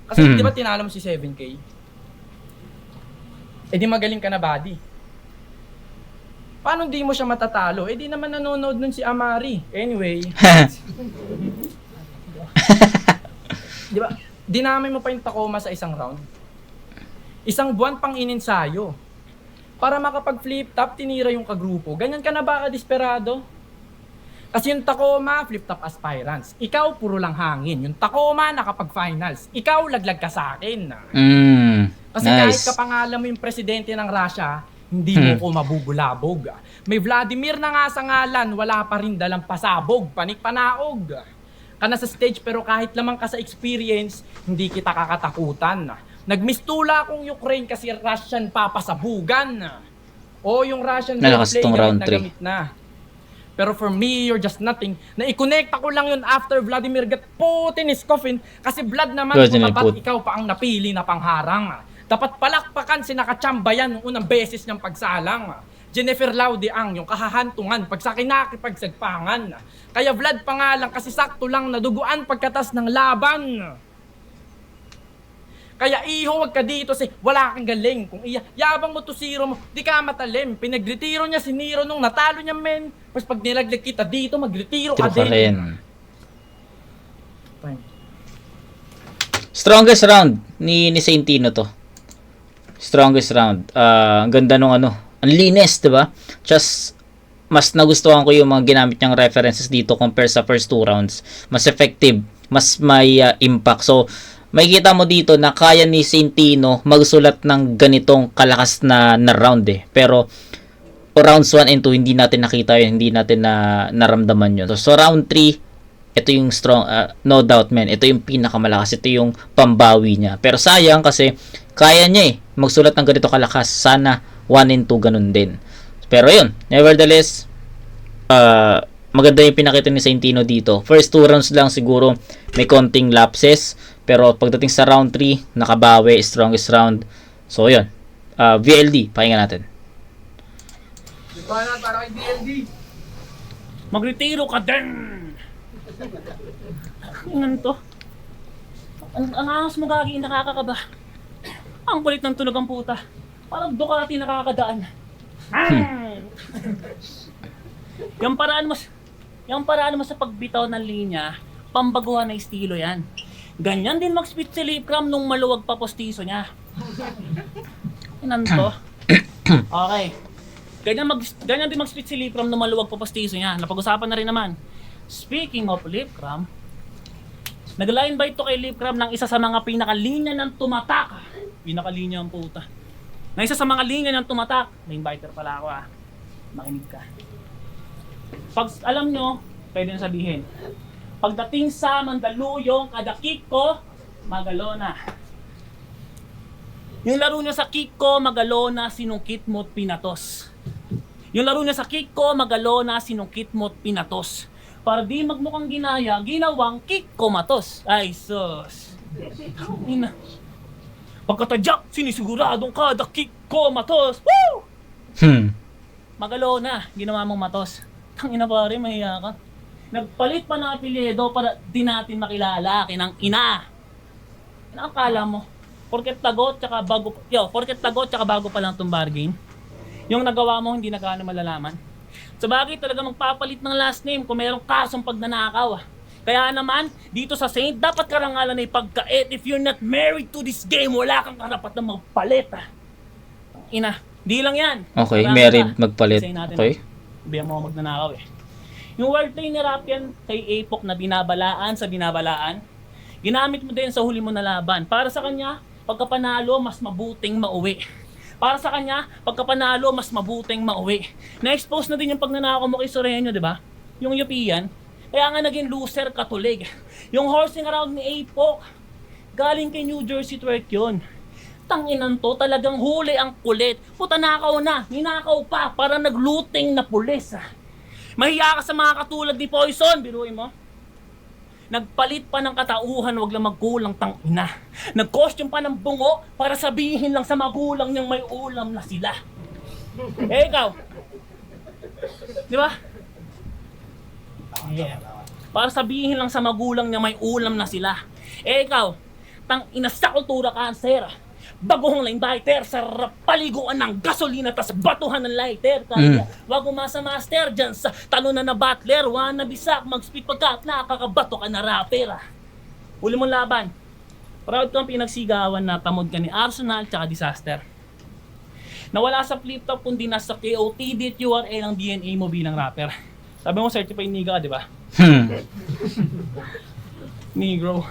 Kasi di ba tinalo mo si 7K? Eh di magaling ka na, buddy. Paano di mo siya matatalo? Eh di naman nanonood nun si Amari. Anyway. Di ba? Dinamay mo pa yung Tacoma sa isang round. Isang buwan pang ininsayo. Para makapag-flip top, tinira yung kagrupo. Ganyan ka na ba ka-desperado? Kasi yung Tacoma, flip top aspirants. Ikaw, puro lang hangin. Yung Tacoma, nakapag-finals. Ikaw, laglag ka sa akin. Kasi kahit Nice. kapangalan mo yung presidente ng Russia, hindi mo ko mabubulabog. May Vladimir na nga sa ngalan, wala pa rin dalang pasabog, panik-panaog. Ka na sa stage pero kahit lamang ka sa experience, hindi kita kakatakutan. Nagmistula akong Ukraine kasi Russian papasabugan. O yung Russian Nalakas play tong round gamit na gamit na. Pero for me, you're just nothing. Na-i-connect ako lang yun after Vladimir got Putin is coffin kasi blood naman Vladimir dapat Putin. ikaw pa ang napili na pangharang. Dapat palakpakan si nakachamba yan nung unang beses niyang pagsalang. Jennifer Laudiang, yung kahahantungan pag sa kinakipagsagpangan. Kaya Vlad pa nga lang kasi sakto lang naduguan pagkatas ng laban. Kaya iho, wag ka dito si wala kang galing. Kung yabang mo to zero mo, di ka matalim. Pinagretiro niya si Nero nung natalo niya, men. Tapos pag nilaglag kita dito, magretiro ka Tiro ka din. rin. Fine. Strongest round ni Saintino to. Strongest round. Ang ganda nung ano. Ang linis, 'di ba? Just mas nagustuhan ko yung mga ginamit niyang references dito compare sa first two rounds. Mas effective, mas may impact. So, makikita mo dito na kaya ni Saintino magsulat ng ganitong kalakas na round eh. Pero rounds 1 and 2 hindi natin nakita yun, hindi natin naramdaman yun. So round 3, ito yung strong, no doubt man, ito yung pinakamalakas, ito yung pambawi niya. Pero sayang kasi kaya niya magsulat ng ganito kalakas. Sana 1 and 2 ganun din. Pero yun, nevertheless, maganda yung pinakita ni Saintino dito. First 2 rounds lang siguro may konting lapses. Pero pagdating sa round 3, nakabawi, strongest round. So yun, VLD, pakinggan natin. Liwanag para kay DLD. Magretiro ka din! Ano to? Ang angas mo gagi, nakakakaba. Ang kulit ng tunog ang puta. Parang Ducati nakakadaan. Yung paraan mo sa pagbitaw ng linya, pambaguhan na estilo yan. Ganyan din mag-spit si Lipcram nung maluwag pa postiso niya. Inan to? Okay. Ganyan din mag-spit si Lipcram nung maluwag pa postiso niya. Napag-usapan na rin naman. Speaking of Lipcram, nag-line bite to kay Lipcram ng isa sa mga pinakalinya ng tumatak. Pinakalinya ang puta. Na isa sa mga linya ng tumatak. May biter pala ako Makinig ka. Pag alam nyo, pwede na sabihin. Pagdating sa Mandaluyong, kada kick ko, magalona. Yung laro niya sa kick ko, magalona, sinungkit mo't pinatos. Yung laro niya sa kick ko, magalona, sinungkit mo't pinatos. Para di magmukhang ginaya, ginawang kick ko matos. Ay, sus. Ina. Pagkatadyak, sinisiguradong kada kick ko matos. Woo! Magalona, ginawa mong matos. Tangina pare, mahiya ka. Nagpalit pa ng apelyido para di natin makilala, kinang ina. Nakakala mo, porket tagot tsaka bago pa lang itong bargain, yung nagawa mo hindi na gaano malalaman. Sa bagay talaga magpapalit ng last name kung mayroong kasong pagnanakaw. Kaya naman, dito sa Saint, dapat karangalan na ipagkait. If you're not married to this game, wala kang karapat na magpalit. Ina, di lang yan. Okay, Marami married, pa. magpalit. Isayin natin, Okay. Biyan mo magnanakaw Yung wordplay ni Rapian kay Apok na binabalaan sa binabalaan, ginamit mo din sa huli mo na laban. Para sa kanya, pagkapanalo, mas mabuting mauwi. Para sa kanya, pagkapanalo, mas mabuting mauwi. Na-expose na din yung pagnanakaw mo kay Soreño, di ba? Yung Yupian. Kaya nga naging loser katulig. Yung horsing around ni Apok, galing kay New Jersey twerk yun. Tanginan to, talagang huli ang kulit. Puta, nakaw na, ninakaw pa, para nagluting na pulis. Mahiya ka sa mga katulad ni Poison, biruin mo. Nagpalit pa ng katauhan, wag lang magkulang tangina. Nag-costume pa ng bungo para sabihin lang sa magulang niyang may ulam na sila. Eh ikaw, di ba? Yeah. Para sabihin lang sa magulang niya may ulam na sila. Eh ikaw, tangina sa kultura cancer. Bagoong lighter, sarap paliguan ng gasolina tas batuhan ng lighter. Kaya wag umasa master dyan sa talunan na butler. Wanna bisak, mag-speak pagkat nakakabato ka na rapper. Huli mong laban. Proud kang pinagsigawan na tamod ka ni Arsenal tsaka Disaster. Nawala sa flip top kundi nasa KOTD URL ang DNA mo bilang rapper. Sabi mo certified nigga ka, di ba? Negro.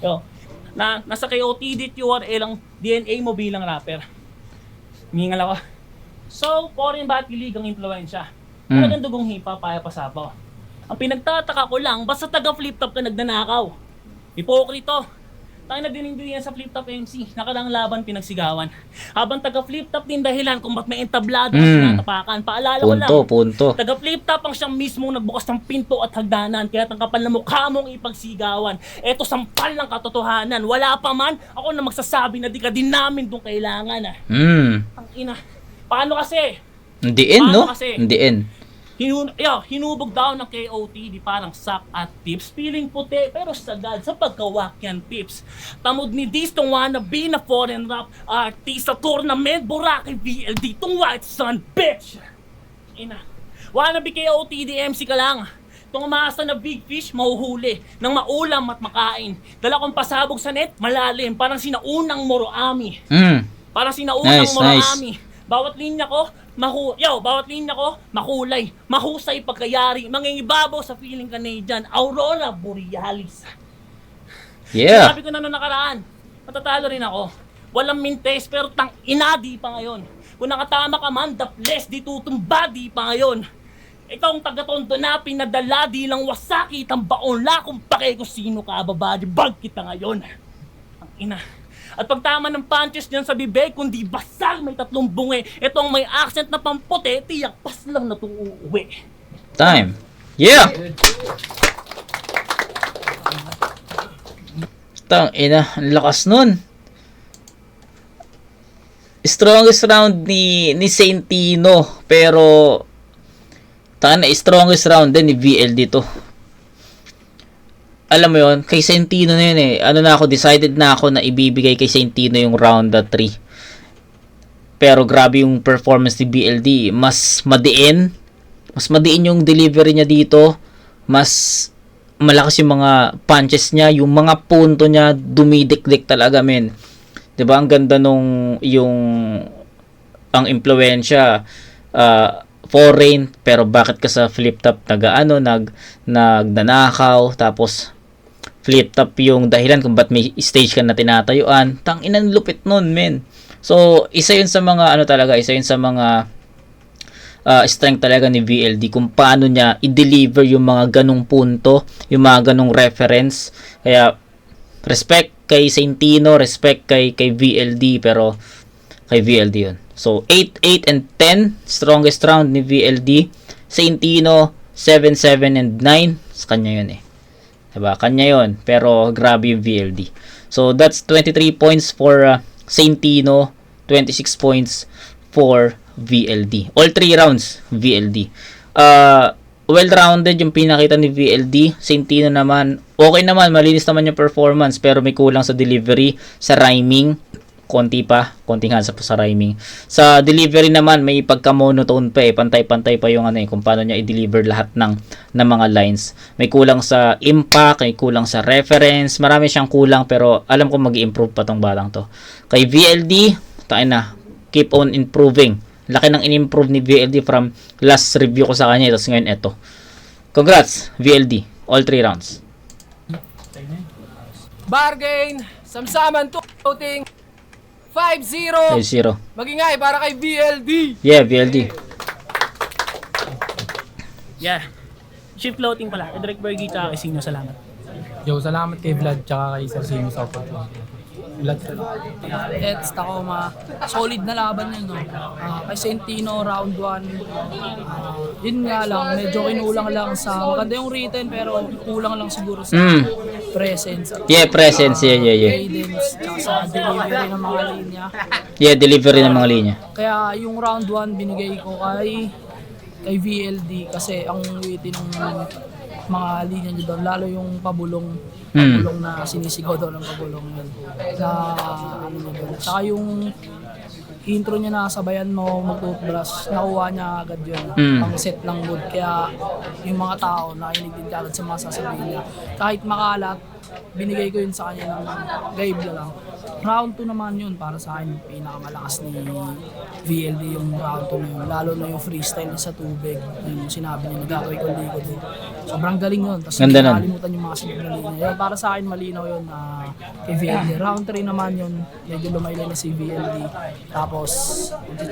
Yo. Nasa KOTD URL ang DNA mo bilang rapper. Mingal ako. So, foreign battle league ang impluensya. Talagang dugong hipa, paya pasapaw. Ang pinagtataka ko lang, basta taga flip top ka nagnanakaw. Hipokrito. Tayo na dinindi yan sa flip top MC. Nakadang laban pinagsigawan. Habang taga flip top din dahilan kung ba't may entablado at sinatapakan. Paalala ko lang. Punto. Taga flip top ang siyang mismo nagbukas ng pinto at hagdanan. Kaya ang kapal na mukha mong ipagsigawan. Eto sampal ng katotohanan. Wala pa man ako na magsasabi na di ka din namin doon kailangan. Ang ina. Paano kasi? Hindi no? Kasi? Hindi. Hinubog daw ng KOTD parang sak at tips. Feeling puti pero sagad sa pagkawakyan tips. Tamod ni Diz tong wannabe na foreign rap artist sa tournament. Boracay VLD tong white sun bitch. Ina. Wannabe KOTD MC ka lang. Tong umasa na big fish mahuhuli ng maulam at makain. Dala kong pasabog sa net malalim parang sinaunang Moroami. Parang sinaunang Moroami. Bawat linya ko makulay, mahusay pagkayari, mangingibabaw sa feeling Canadian, Aurora Borealis. Yeah. Sabi ko na noong nakaraan, matatalo rin ako. Walang mintes pero tang inadi pa ngayon. Kung nakatama ka man, the bless di tutumba di pa ngayon. Ikaw ang taga-tondo na pinadala di lang wasaki tambaon la kung pake ko sino ka babadi bag kita ngayon. Ang ina. At pagtama ng punches niyan sa bibig, kundi basag may 3 bungi. Itong may accent na pamputi, tiyak pas lang na itong uuwi. Time. Yeah! Tang ina, ang lakas nun. Strongest round ni Saintino, pero strongest round din ni VLD to. Alam mo yon, kay Saintino na yun decided na ako na ibibigay kay Saintino yung round 3. Pero grabe yung performance ni BLD. Mas madiin yung delivery niya dito. Mas malakas yung mga punches niya. Yung mga punto niya, dumidikdik talaga, men. Diba? Ang ganda nung ang impluensya. Foreign, pero bakit ka sa flip top nagnanakaw, tapos flip top yung dahilan kung ba't may stage ka na tinatayuan. Tanginan lupit nun, men. So, isa yun sa mga strength talaga ni VLD kung paano niya i-deliver yung mga ganong punto, yung mga ganong reference. Kaya respect kay Saintino, respect kay VLD, pero kay VLD yun. So, 8, 8, and 10, strongest round ni VLD. Saintino, 7, 7, and 9. Kanya yun Diba? Kanya yun. Pero, grabe yung VLD. So, that's 23 points for Saintino. 26 points for VLD. All 3 rounds, VLD. Well-rounded yung pinakita ni VLD. Saintino naman, okay naman. Malinis naman yung performance. Pero may kulang sa delivery, sa rhyming. Konting hands up sa rhyming. Sa delivery naman, may pagka-monotone pa Pantay-pantay pa yung kung paano niya i-deliver lahat ng mga lines. May kulang sa impact, may kulang sa reference. Marami siyang kulang pero alam ko mag-i-improve pa tong batang to. Kay VLD, keep on improving. Laki ng in-improve ni VLD from last review ko sa kanya. Tapos ngayon ito. Congrats, VLD. All 3 rounds. Bargain! Samsaman to voting 5-0! 5-0. Magingay para kay VLD! Yeah, VLD. Yeah. Shift floating pala. Direct Bergie tsaka kay Sino, salamat. Yo, salamat kay Vlad tsaka kay Sir Sino sa opportunity. It's Tacoma. Solid na laban yun, no? Kay Centino, round 1. Yun nga lang, medyo kinulang lang sa, maganda yung written, pero kulang lang siguro sa presence. Yeah, presence. Yeah. Cadence, tsaka sa delivery ng mga linya. Yeah, delivery ng mga linya. Kaya yung round 1 binigay ko kay VLD kasi ang witty ng mga linya niya doon, lalo yung pabulong na sinisigaw doon ng pabulong yun. Na ano niya doon. Tsaka yung intro niya na sabayan mo mag-toothbrush, nakuha niya agad yun. Pang set ng mood. Kaya yung mga tao nakinig din agad sa mga sasabihin niya. Kahit makalat, binigay ko yun sa kanya ng gaib na lang. Round 2 naman yun para sa akin, pinakamalakas ni VLD yung round 2 na yun. Lalo na yung freestyle niya sa tubig, yung sinabi niya, nagkakaway ko ligo doon. Sobrang galing yun. Tapos hindi nakalimutan yung mga sinigli niya. Yun, para sa akin, malinaw yun kay VLD. Round 3 naman yun, medyo lumaylay na si VLD. Tapos,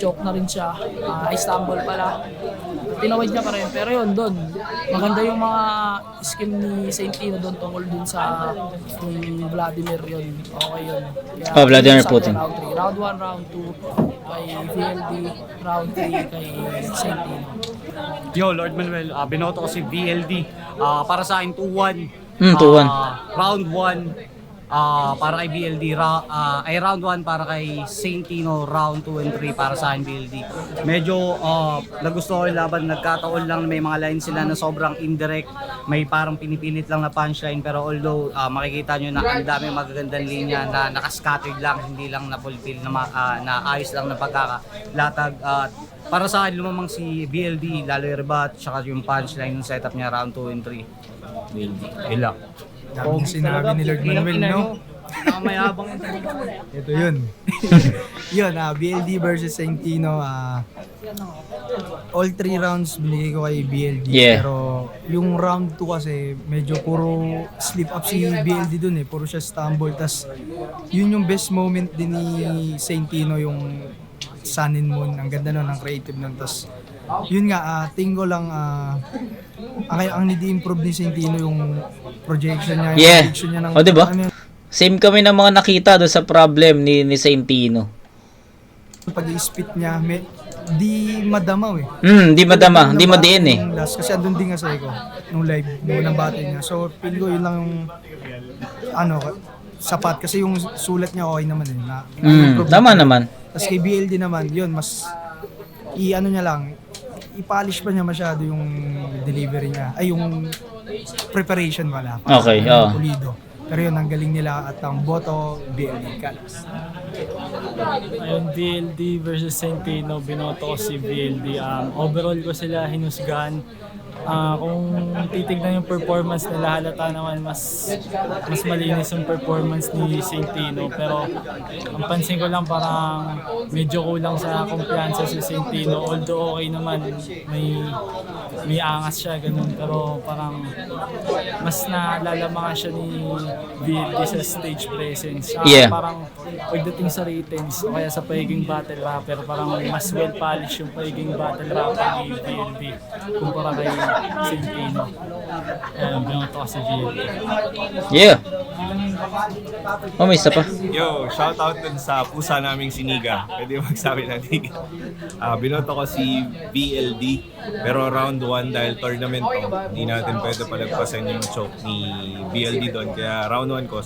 choke na rin siya. I stumble pala. Tinawid niya pa rin. Pero yun, doon, maganda yung mga skin ni Centino doon tungkol dun sa yung Vladimir yun. Okay yun. Kaya, Vladimir Putin. Round 1, round 2 kay VLD, round 3 kay Centino. Yo, Lord Manuel, binoto ko si VLD. Para sa akin, 2-1. 2-1. Round 1 para kay VLD. Round 1 para kay Centino. Round 2 and 3 para sa akin, VLD. Medyo nagusto ko yung laban. Nagkataon lang na may mga lines sila na sobrang indirect. May parang pinipilit lang na punchline. Pero although makikita nyo na ang dami magagandang linya na nakascattered lang, hindi lang na-fulfill, na ayos lang na pagkakalatag. Para sa akin, lumamang si BLD, lalo yung rebat, tsaka yung punchline ng setup niya round 2 and 3. BLD. Ila. Dami sinabi ni Lord Manuel, no? Mayabang Ito yun. Yun, BLD versus Centino. All 3 rounds binigay ko kay BLD. Yeah. Pero yung round 2 kasi medyo puro slip up si BLD dun eh. Puro siya stumble. Tas yun yung best moment din ni Centino, yung Sun and Moon. Ang ganda nun, ang creative nun. Tas yun nga, tingin ko lang ang need-improve ni Centino yung projection niya, yung Yeah. prediction niya ng O, diba? ano yun, Same kami ng mga nakita doon sa problem ni Centino. pag-i-spit niya, di madamaw eh. Di madama, di madiin eh. Yung last, kasi andun din nga sa ko, nung live, nung unang battle niya. So, feel ko yun lang yung, sapat. Kasi yung sulat niya okay naman eh. Tama naman. Tapos kay BLD naman, yun, mas, niya lang, i-polish pa niya masyado yung delivery niya. Ay, yung preparation wala. Okay, oo. Pulido. Pero yun, ang galing nila at ang boto, BLD. Kalas. Ayun, VLD versus Centino, binoto ko si VLD. Overall ko sila hinusgan. Kung titignan yung performance nila, halata naman mas malinis yung performance ni Centino. Pero ang pansin ko lang parang medyo kulang sa kumpiyansa si Centino. Although okay naman, may angas siya, ganun. Pero parang mas nalalamangan siya ni VLD sa stage presence. Yeah. Parang pagdating sa ratings o kaya sa pagiging battle rapper, parang mas well-polished yung pagiging battle rapper ni VLD kumpara kay Centino. Binoto ko si VLD. Yeah. Oh, may isa pa. Yo, shout out dun sa pusa naming siniga. Pwede magsabi natin. Binoto ko si BLD. Pero round 1 dahil tournament to, hindi natin pwede palagpasan yung choke ni BLD doon. Kaya round 1 ko,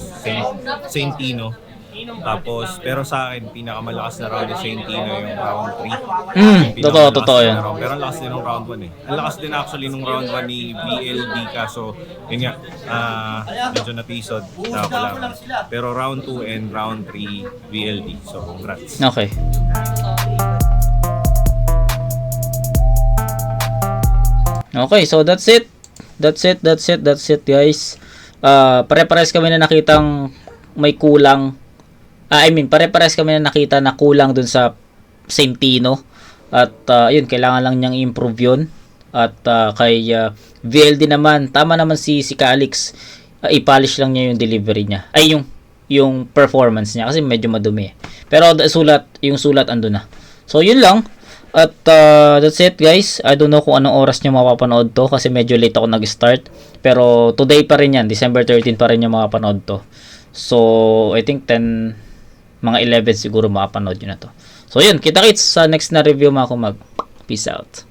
Centino. Tapos, pero sa akin, pinakamalakas na round ni Centino yung round 3. Totoo yan. Pero ang lakas din ng round 1 eh. Ang lakas din actually nung round 1 ni BLD, kaso yun nga, medyo napisod na lang. Pero round 2 and round 3 BLD. So, congrats. Okay. Okay, so that's it. That's it, guys. Pare-pares kami na nakitang may kulang. Pare-pares kami na nakita na kulang dun sa Centino. At yun, kailangan lang niyang improve yun. At kay VLD naman, tama naman si Calix. I-polish lang niya yung delivery niya. Ay, yung performance niya kasi medyo madumi. Pero yung sulat ando na. So yun lang. At that's it, guys. I don't know kung anong oras nyo mapapanood to kasi medyo late ako nag-start. Pero today pa rin yan, December 13 pa rin yung mapapanood to. So I think 10 mga 11 siguro makapanood nyo na to. So yun, kita-kits sa next na review mga kumag. Peace out.